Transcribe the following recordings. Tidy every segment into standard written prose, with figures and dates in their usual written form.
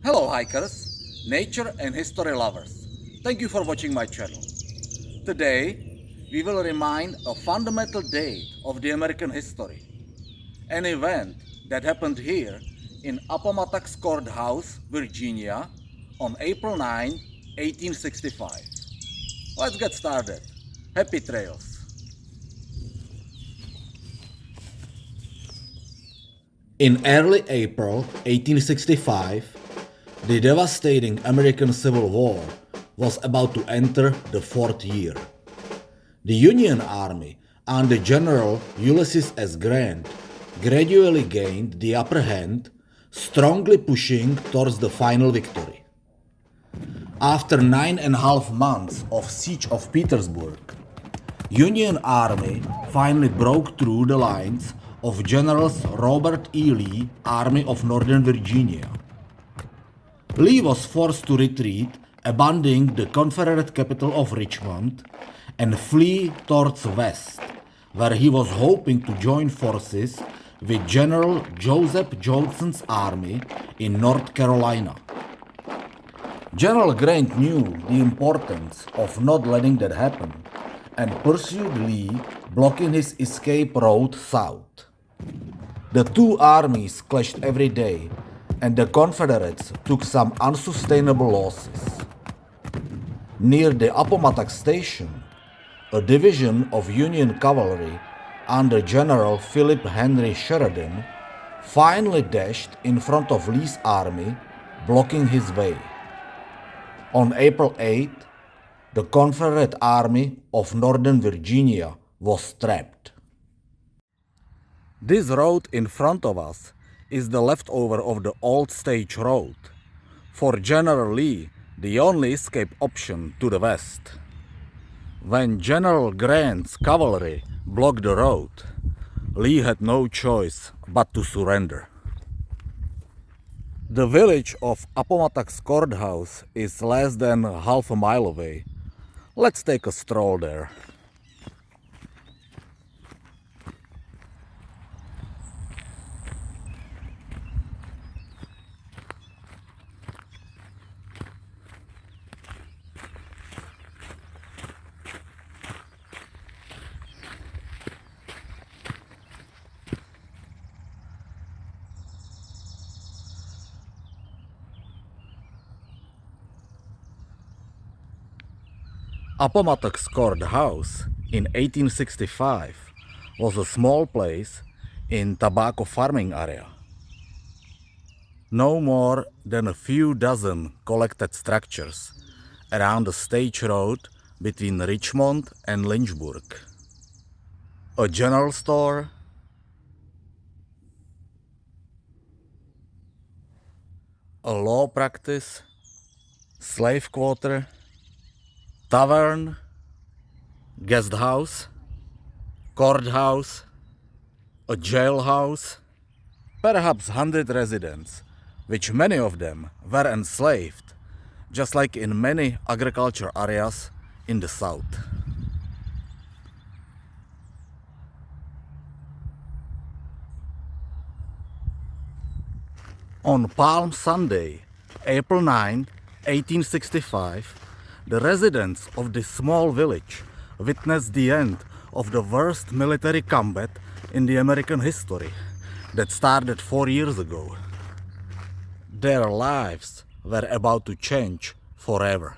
Hello hikers, nature and history lovers. Thank you for watching my channel. Today we will remind a fundamental date of the American history. An event that happened here in Appomattox Court House, Virginia on April 9, 1865. Let's get started. Happy trails! In early April 1865, the devastating American Civil War was about to enter the fourth year. The Union Army under General Ulysses S. Grant gradually gained the upper hand, strongly pushing towards the final victory. After 9.5 months of siege of Petersburg, Union Army finally broke through the lines of Generals Robert E. Lee, Army of Northern Virginia. Lee was forced to retreat, abandoning the Confederate capital of Richmond, and flee towards west, where he was hoping to join forces with General Joseph Johnston's army in North Carolina. General Grant knew the importance of not letting that happen and pursued Lee, blocking his escape route south. The two armies clashed every day, and the Confederates took some unsustainable losses. Near the Appomattox Station, a division of Union cavalry under General Philip Henry Sheridan finally dashed in front of Lee's army, blocking his way. On April 8, the Confederate Army of Northern Virginia was trapped. This road in front of us is the leftover of the old stage road. For General Lee, the only escape option to the west. When General Grant's cavalry blocked the road, Lee had no choice but to surrender. The village of Appomattox Court House is less than half a mile away. Let's take a stroll there. Appomattox Court House in 1865 was a small place in tobacco farming area. No more than a few dozen collected structures around the stage road between Richmond and Lynchburg. A general store, a law practice, slave quarter, tavern, guest house, courthouse, a jailhouse, perhaps 100 residents, which many of them were enslaved, just like in many agriculture areas in the South. On Palm Sunday, April 9, 1865, the residents of this small village witnessed the end of the worst military combat in the American history that started 4 years ago. Their lives were about to change forever.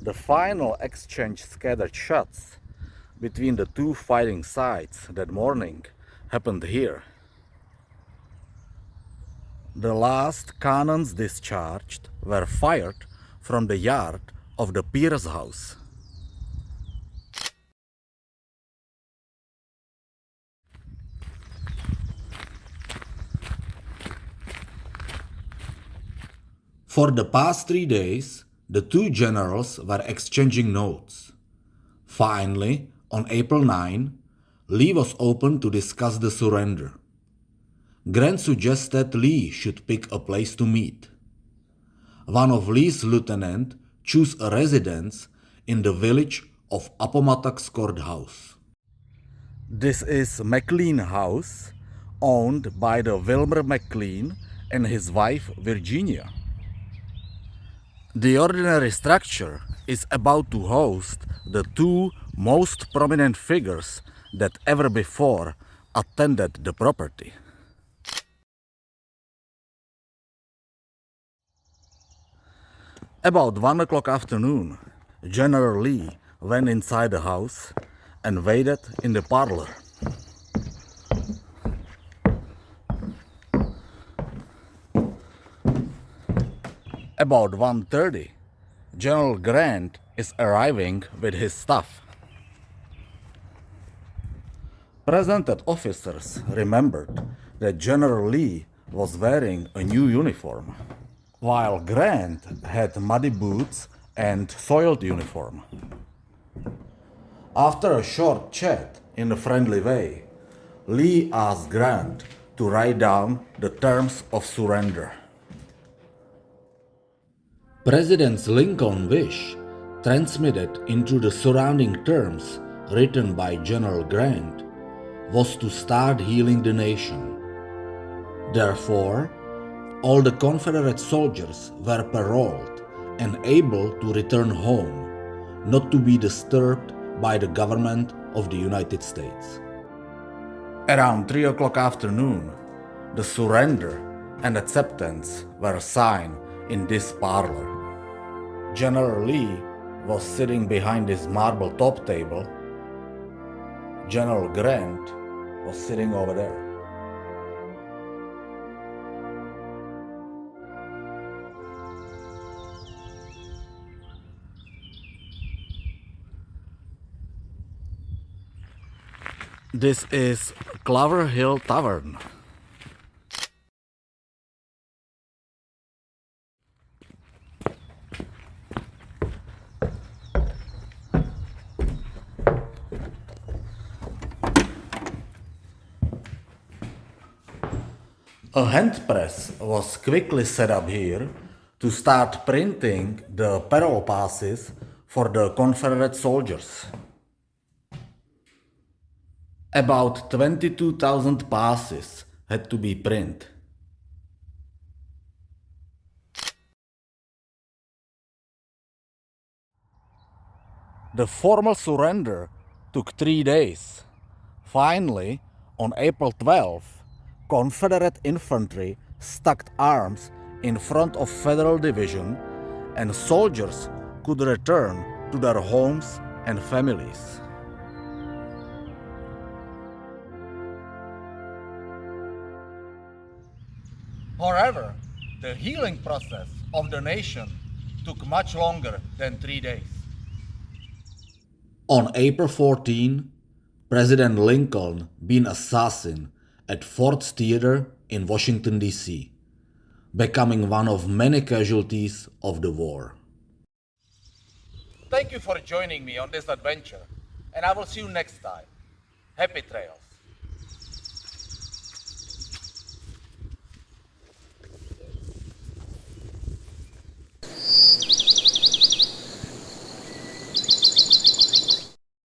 The final exchange scattered shots between the two fighting sides that morning happened here. The last cannons discharged were fired from the yard of the Pierce house. For the past 3 days, the two generals were exchanging notes. Finally, on April 9, Lee was open to discuss the surrender. Grant suggested Lee should pick a place to meet. One of Lee's lieutenants chose a residence in the village of Appomattox Court House. This is McLean House, owned by the Wilmer McLean and his wife Virginia. The ordinary structure is about to host the two most prominent figures that ever before attended the property. About 1 o'clock afternoon, General Lee went inside the house and waited in the parlor. About 1:30, General Grant is arriving with his staff. Presented officers remembered that General Lee was wearing a new uniform, while Grant had muddy boots and soiled uniform. After a short chat in a friendly way, Lee asked Grant to write down the terms of surrender. President Lincoln's wish, transmitted into the surrounding terms written by General Grant, was to start healing the nation. Therefore, all the Confederate soldiers were paroled and able to return home, not to be disturbed by the government of the United States. Around 3 o'clock afternoon, the surrender and acceptance were signed in this parlor. General Lee was sitting behind his marble top table. General Grant was sitting over there. This is Clover Hill Tavern. A hand press was quickly set up here to start printing the parole passes for the Confederate soldiers. About 22,000 passes had to be printed. The formal surrender took 3 days. Finally, on April 12th, Confederate infantry stacked arms in front of Federal division, and soldiers could return to their homes and families. However, the healing process of the nation took much longer than 3 days. On April 14, President Lincoln being assassinated at Ford's Theater in Washington, D.C., becoming one of many casualties of the war. Thank you for joining me on this adventure, and I will see you next time. Happy trails.